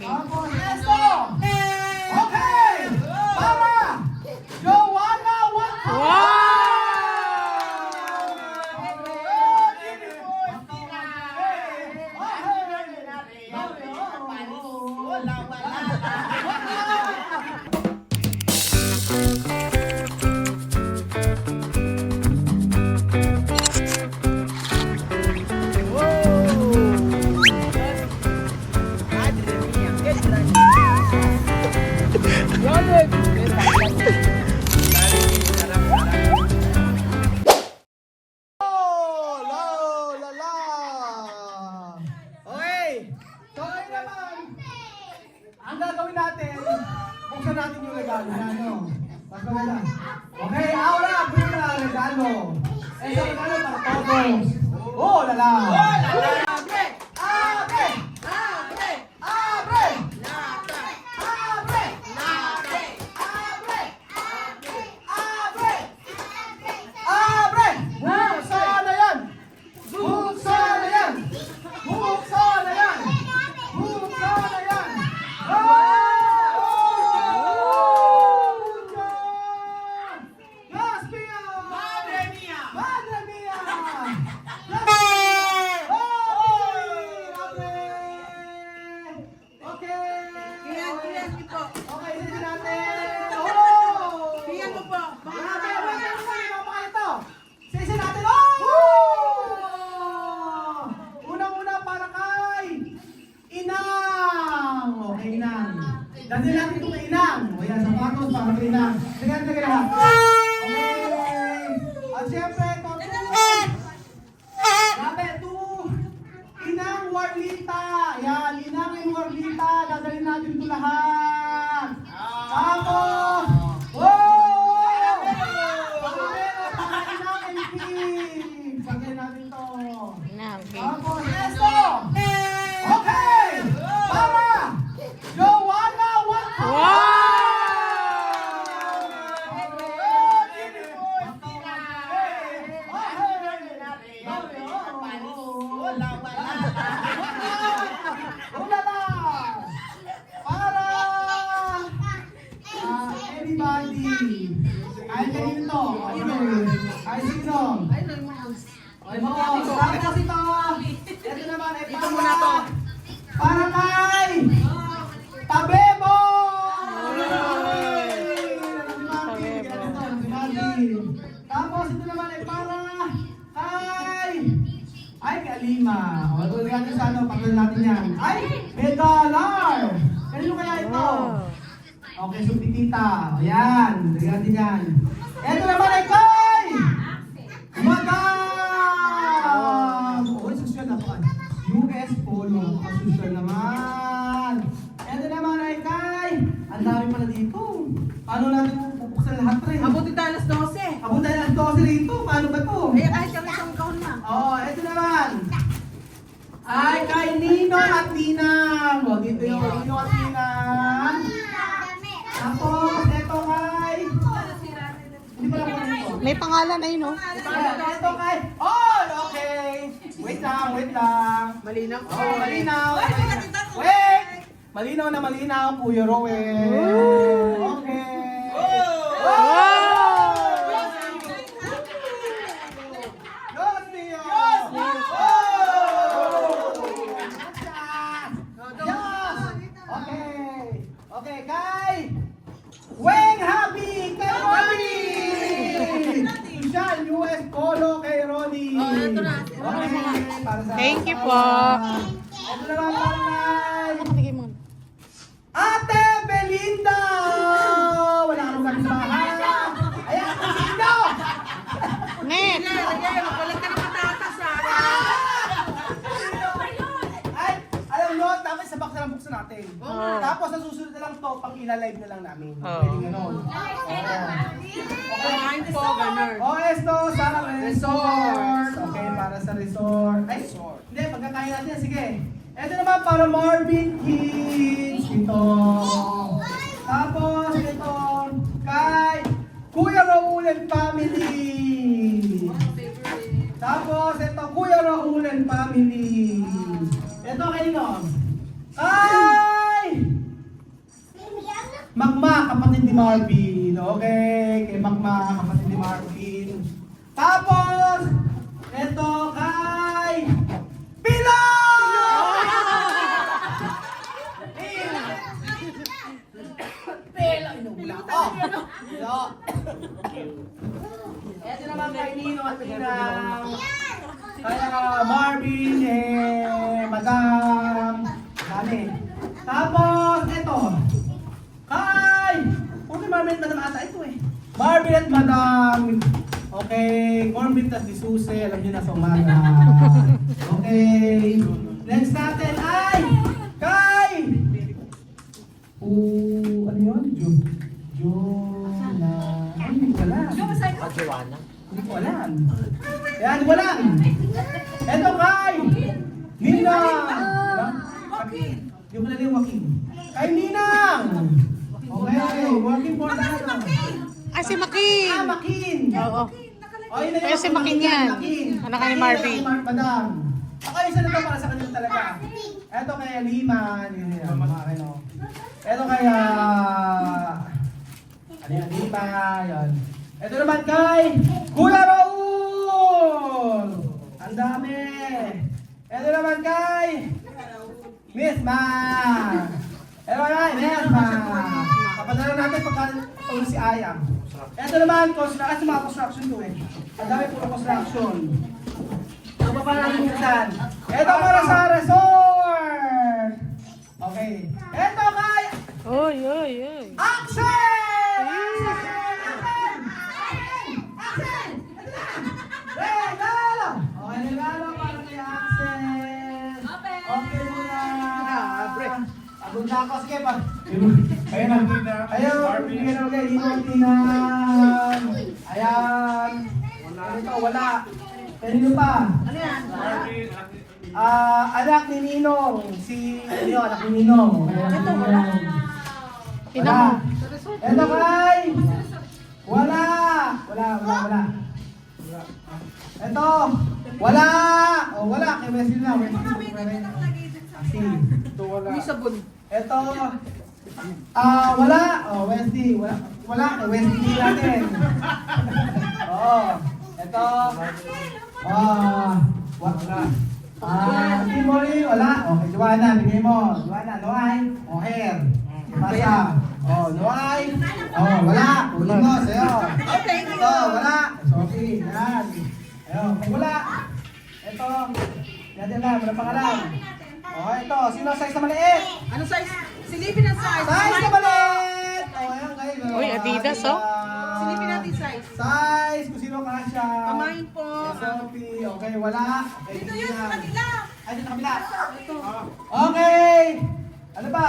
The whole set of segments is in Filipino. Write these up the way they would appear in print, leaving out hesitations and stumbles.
Okay. Tapos, esto! Okay! Para! Joanna Juan! Wow! Ang gagawin natin, buksan natin yung regalo na ano. Mas maganda. Okay, Aura, buksan na ang regalo. Eh, sa regalo para todos. Oh, lala! Abre! Abre! Abre! Abre! Abre! Abre! Abre! Abre! Buksan na yan! Buksan na yan! Buksan na yan! Buksan na yan! Dahil natin ito kay Inang. O yan, sapatos para kay Inang. Sige, sige lang. Okay. At siyempre, ito. Grabe, ito. Inang Warlita. Yan, Inang and Warlita. Dadalhin natin ito lahat. Tapos. Oh! Para Inang and Kim. Sagay natin ito. Tapos, esto. Okay. Para Joanna Juan! Wow! Everybody! Ay, kanino to? Ay, sino? Ay, mo. Tapos ito. Ito naman ay para kay Tabebo! Tapos ito naman ay para kay Kalima. O, ito natin sa ano, pagkain natin yan. Ay, Megalar! Kanino kaya ito? Okay, subtitita. O, yan. Lagyan natin yan. Ito naman ay kay Madam! O, social na po. US Polo. Social naman. Ito naman ay kay... Ang dami pala dito. Paano natin bubuksan lahat rin? Abutin tayo alas 12. Abot tayo ng 12 rito. Paano ba to? Eh, kahit kami isang kahon na. Oh, ito naman. Ay, kay Nino at Ninang. O, dito yung Nino at Ninang. Tapos, ito kay... Hindi pala po nito. May pangalan ay no? Ito kay... Oh, okay. Wait lang. Malinaw. Oh, malinaw. Wait! Malinaw na malinaw, Kuya Rowell. Okay. Wow! Diyos mío! Diyos! Okay. Okay, kay Weng Happy kay Ronnie! Social US Polo kay Ronnie. ito na. Okay, para sa... Thank you po. Ito naman para kay Bigay mo. Ate Belinda! Wala ka nung gabi sa bahay. Ayan, Belinda! Net! Magpalit ka ng patatas ha. Ay, alam nyo, dapat sa box na lang buksan natin. Oh. Tapos, sa susunod na lang to, pag ila-live na lang namin. Oh. Pwede gano'n. Kumain po, ganun. Oh, esto sa resort. Okay, para sa resort. Ay, hindi, pagkakain natin. Sige. Ito naman para Marvin Kids. Ito. Tapos, ito. Kay Kuya Raul and Family. Tapos, ito, Kuya Raul and Family. Ito, kanino? Kay Makma, kapatid ni Marvin. Okay, kay Makma, kapatid ni Marvin. Tapos, ito kay Pilo! Pilo! Inubula ko. Pilo! Ito naman kay Nino at Ninang. Kaya Marvin, Madam. Dami. Tapos, ito. Kay! Okay, Marvin at Madam ata ito eh. Marvin at Madam. Okay, Corbin at Disuse, alam niyo na sa umaga. Okay. Next natin ay kay ano yun? Jona. Ay, hindi ko alam. Hindi ko alam. Yan, hindi ko alam. Ito kay Ninang. Hindi ko alam yung Joaquin. Kay Ninang. Okay, working for that. Ay, si Makin. Ah, Makin. Oo. Oh, yun na Kaya si Makin yan. Anak ni Marvin. Madam. Ako isa na to para sa kanila talaga. Ito kay Liman. Ito kay ano yan? Lima. Yan. Ito naman kay Kuya Raul. Ang dami. Ito naman kay Miss Ma. Ito kay Miss Ma. Kapadala natin pagka si Ayang. Ito naman, construction, mga construction to eh. Ang dami puro construction. Ano pa natin minsan? Ito para sa resort! Okay. Ito kay Oy, oy, oy. Axel! Axel! Axel! Regalo! Okay, regalo para kay Axel. Okay muna. Pagod na ako. Sige pa. Ayun na. Ayun. Bigyan na ulit. Tinang. Ayan. Ano ito? Wala. Kanino pa? Ano yan? Anak ni Ninong. Ano yun? Anak ni Ninong. Ito wala. Tingnan mo. Ito kay. Wala. Ito. Wala. Oh, wala. Kay Wesley na. Ito wala. May sabon. Ito. Wala. Oh, Wesley. Wala. Kay Wesley natin. Oo. Ito. Wala. Timori, wala. Okay, Joanna, bigay mo. Joanna, Noay. O, Hair. Pasa. Oh, Noay. Oh, wala. Uli mo, sa'yo. Ito, wala. Sophie, yan. Ayun, kung wala. Ito. Yan lang, wala pangalan. Oh, ito. Sino size na maliit? Ano size? Silipin ang size. Size na maliit! Oh, ayan kayo. Uy, Adidas, oh. Silipin natin size. Size, kung sino kasya. Kamain po. Sophie, okay, wala. Okay, Dito yun sa kanila. Ay, dito kabila. Ito. Okay! Ano ba?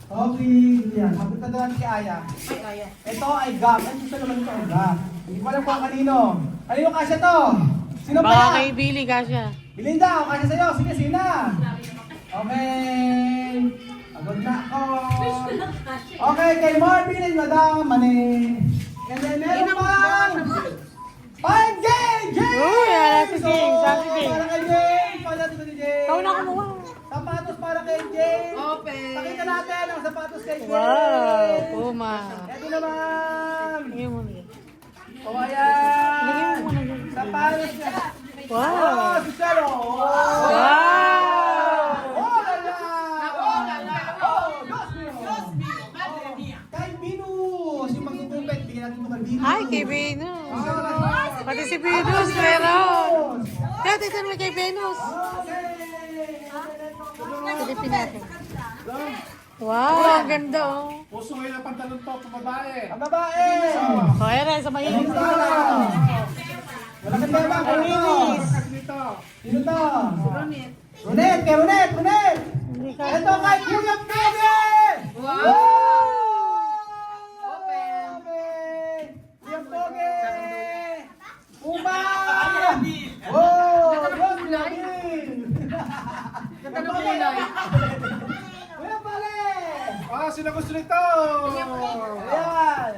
Sophie, yan. Mapunta doon kay Aya. Ay, kaya. Ito ay gap. Ay, gusto naman ito ay gap. Hindi ko alam kung kanino. Kanino kasya to? Sino Baka pa? kay Billy, kasya. Belinda, o kasya sa'yo. Sige, sina. Okay. Pagod na ako. Okay, kay Marvin and Madam Mane. And then meron pa. Pang James! Uy, si James. Sabi James. Para kay James. Para dito ni James. Ikaw na kumuha. Sapatos para kay James. Open. Pakita natin ang sapatos kay James. Wow, Puma. Ito naman. Bigyan mo na. O ayan. Bigyan mo muna dyan. Sapatos niya. Wow. Oh, si Chelo. Wow. Oh, lala. Oh, lala. Oh, Diyos mío. Kay Venus. Yung magkukumpet. Bigyan natin ito kay Venus. Ay, kay Venus. Pati si Venus, meron. Kaya dito naman kay Venus. Silipin natin. Wow, ang ganda oh. Puso ngayon ang pantalon to, pababae. Ang babae. O, ere, sa mahilig Ito. sa Wala ka ba? Ay, Linis. Dito. Sino to? Ronit. Runet, kay Runet, Runet! Hindi ka. Ito kay Kuya Pege! Wow. Open! Kuya Pege! Puma! Oh! Diyos Lamin! Ganda ng kulay. Kuya Pale! Sino gusto nito? Ayan!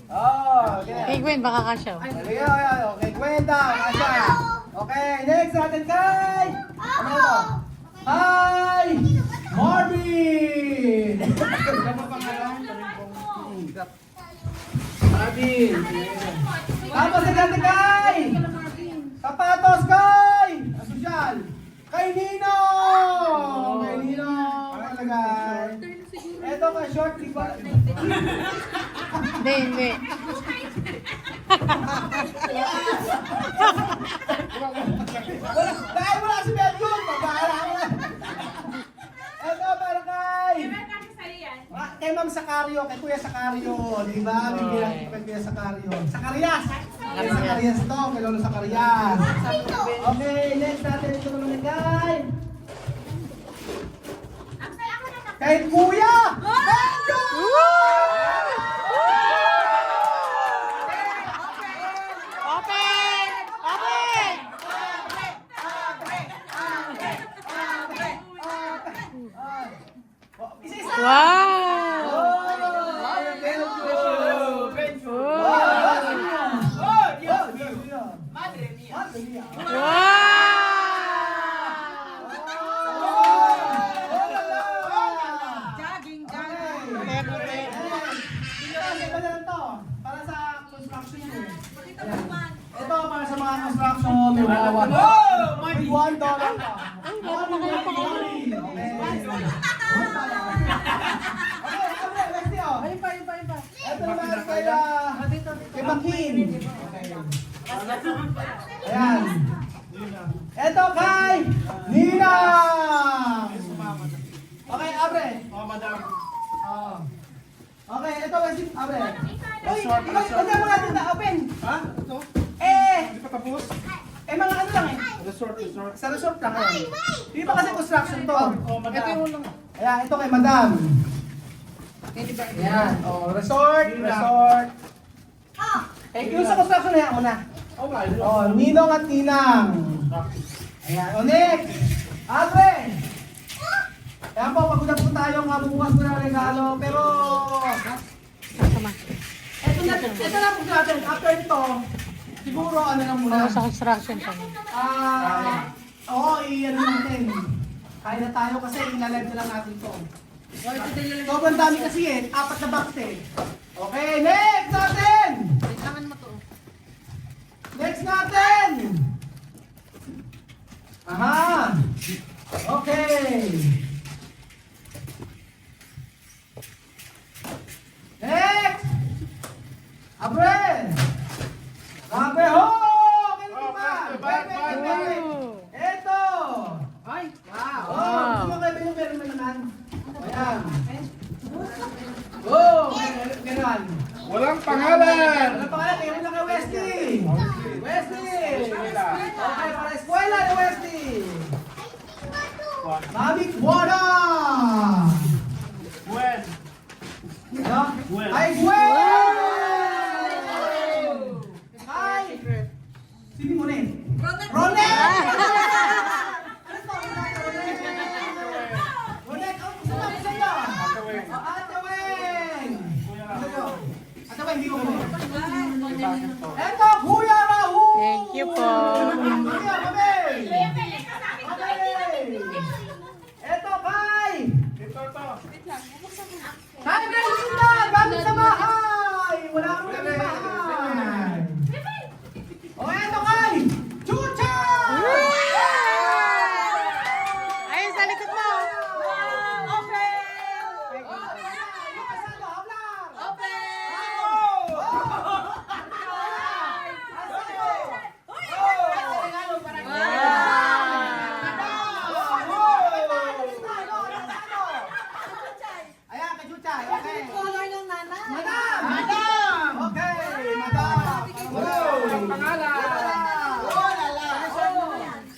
Oh, okay. Kay Gwen, baka kasya. oh. Okay, kwenta, kasya. Okay, next natin kay... Ano ito? Hi! Marvin! Ano pa pangalan? Marvin. Tapos si Ate Kay. Sapatos Kay. Asosyal. Kay Nino. Kay Nino. Kalagay. Eto kay short, di ba? Hindi, hindi. Dahil wala si Bedroom. Pagbahala ko na. Eto para kay... Kay Ma'am Sakario, kay Kuya Sakario, di ba? Bibigyan ko kay Kuya Sakario. Sakarias! Kay Sakarias to, kay Lolo Sakarias. Okay, next natin ito naman kay... Kay Kuya! Benjo! Open! Open! Isa-isa! Wow! Jogging, Para sa construction yun. Ito para sa mga construction. May $1. May $1 pa. Ito naman kay Bakin. Ayan. Ito kay Nina. Okay, Abre. Oh, madam. Okay, ito kasi Abre. Uy, Resort, ikaw resort. mga natin na open. Ha? Ito? Eh, Hindi pa tapos? mga ano lang eh. Resort, resort. Sa resort lang eh. Hindi pa kasi construction to. Oh, madam. Ayan, ito kay Madam. Ayan, oh, resort. Eh, yung sa construction na yan muna. Oh, wala. Oh, Ninong at Ninang. Ayan, o next. Abre. Ayan po, pag-una po tayo, bukas po na regalo. Pero, Sama. ito na po natin. After ito, siguro ano lang muna. Sa construction pa. Oo, i-ano natin. Kaya na tayo kasi ilalive na lang natin to. Sobrang dami kasi eh, 4 na box eh. Okay, next natin! Next natin! Aha! Okay! Next! Abre! Abre ho! Ganun ba? Eto! Ay! Wow! Oh, gusto mo kayo ba yung meron mo naman? Ayan. Oh! Meron. Walang pangalan! Ano pangalan? Meron na kay Wesley! Wesley! Okay, para eskwela ni Wesley! Mami Wada! Gwen! Ano? Gwen. Ay, Gwen! Hi! Sino mo rin? Ronet! Ronet, ang gusto na gusto niyo? Ate Weng! Ate Weng, hindi ko mo. Eto, Kuya Raul! Thank you po. Kuya, kami! Eto, Kai! Ito, ito. Kay Belinda! Gamit sa bahay! Wala kang gamit sa bahay! O, eto, Kai! Chucha! Ay, sa likod mo. Ayan, kay Chucha. Okay. Madam! Madam! Okay, madam. Walang pangalan!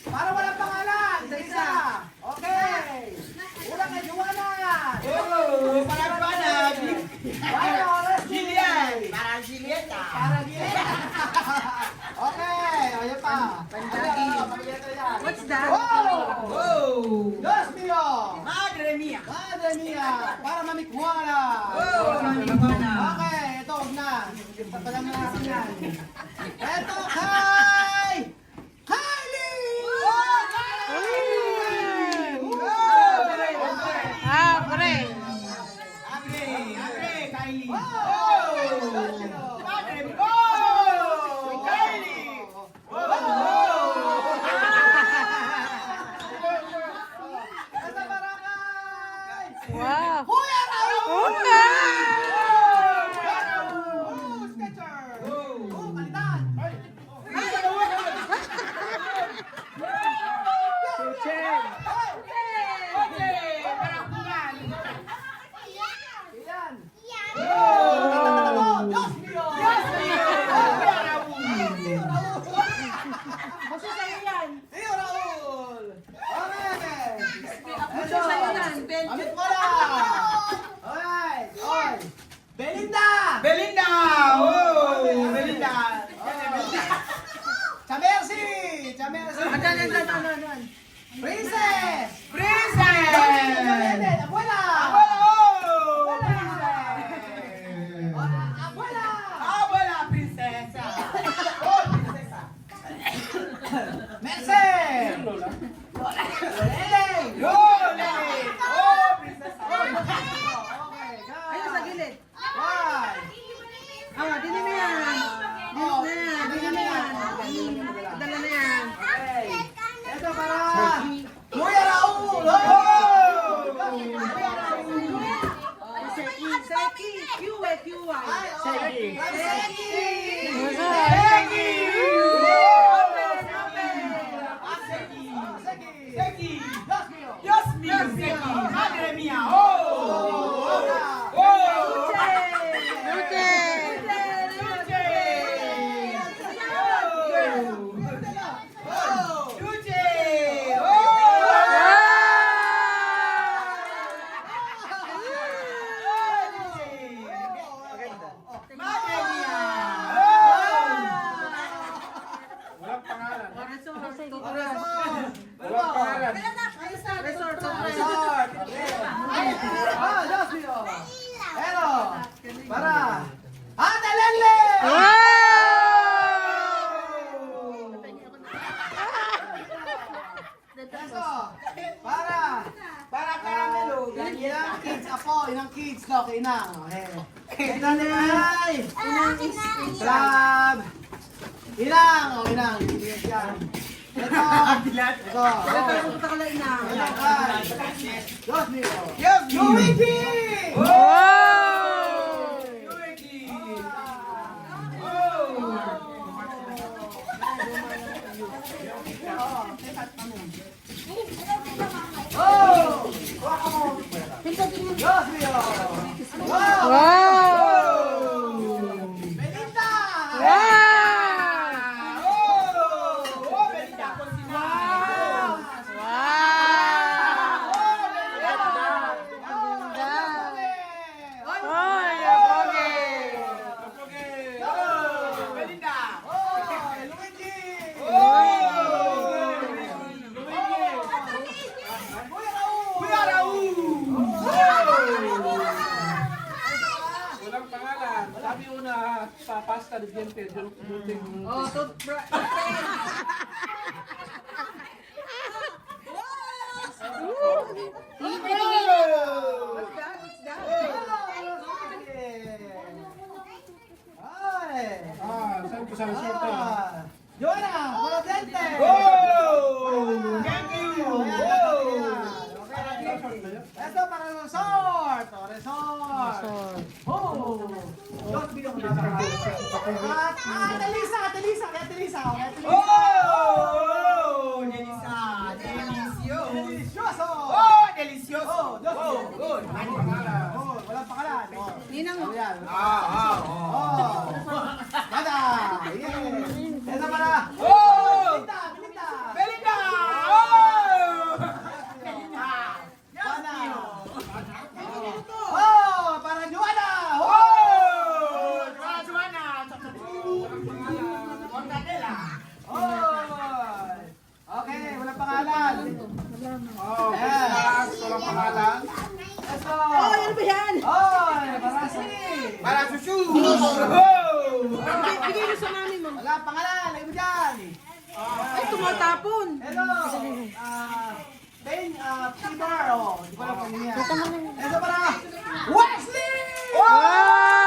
Para walang pangalan. Isa. Okay. Una kay Juana. Para Julian. Para Julieta. Okay, ayun pa. What's that? Wow! Dios mío! Madre mía! Para mamikwana! Okay, ito, huwag na. Pagpalang na natin yan. Ito, kay... Kylie! Abre. Kylie! Wow! Wow. Kuya Raul! Wow! Sketcher! Palitan! Chicheng. Ilan? Oh! Diyos mio! Gusto sa'yo yan. Iyo, Raul! Okay! Gusto sa'yo yan. Amit mo lang! Alright! Oy! Belinda! Belinda! Oh! Belinda! Chamercy! Chamercy! Adan. Princess! Princess! Abuela! Oh! Abuela! Abuela, prinsesa! Oh, prinsesa! Mercy! Lola. Eleng! Lole! Oh, prinsesa! Okay, guys. Ayun sa gilid. One. Dinig mo yan. Dinig mo yan. Dala na yan. Okay. Ito para Kuya Raul! Seki. Kiwe. Seki! Seki! Dios mío! Dios mío, Seki! Madre mía! Oh! Oh! Luche. Luche! Wow! Madre mía! Walang pangalan. Walang pangalan. Resort. Resort! Dios mío! Pero, para Ate Lenle! Wow! Eso, para caramelo. Ilang kids ako, ilang kids ko, inang. Ito nanay. Crab. Inang, inang. Yan. Ito. Ito. Punta ka lang na. Dios mío. Dios mío! Luigi! Wow! Oh! Dios mío. Wow! Wow! Belinda! Wow! Oh, Belinda, continua! Wow! Ay, pogi! Belinda! Luigi! Kuya Raul! Walang pangalan. Sabi una, sa pasta de diente, dulcing. Oh, toothbrush. What's that? Saan ko sa resort eh. Joanna, Corodente! Oh! Thank you! Ito para resort! O, resort! Oh! Diyos biyo ko na ba? Ate Lisa! Oh! Delisa! Delicioso! Oh! Delicioso! Oh, Diyos Oh! biyo. Good! Walang pangalan. Oh, walang pangalan. Oh. Ninang mo. Ayan. Ah! Oh! Dada! Yeah! Ito para... Oh! Belinda! Belinda! Oh! Joanna! Oh! Para Joanna! Oh! Joanna! Mortadela! Oh! Okay, walang pangalan. Oh, Christmas, walang pangalan. Ito! Oh, yan ba yan? Oh! Para si... Para susu! Oh! Bigay mo sa mami mo. Wala pangalan, lagay mo dyan. Ay, tumatapon. Hello. Ben, P-bar, oh. Hindi ko alam kung ano yan. Ito para, Wesley! Oh!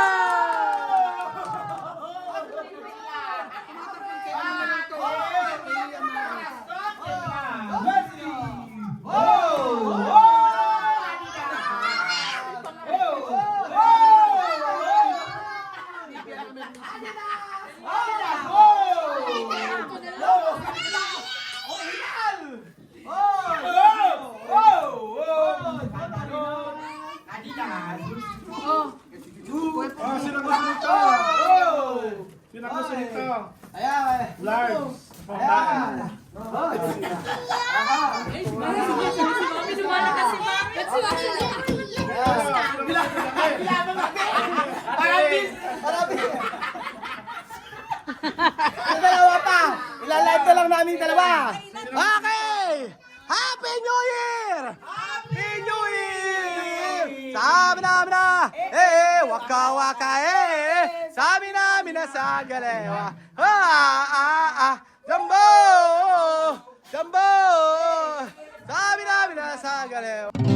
lang namin dalawa. Okay! Happy New Year! Happy New Year! Sabi namin na, waka waka sabi namin na sa galewa. Jumbo! Jumbo! Sabi namin na sa galewa.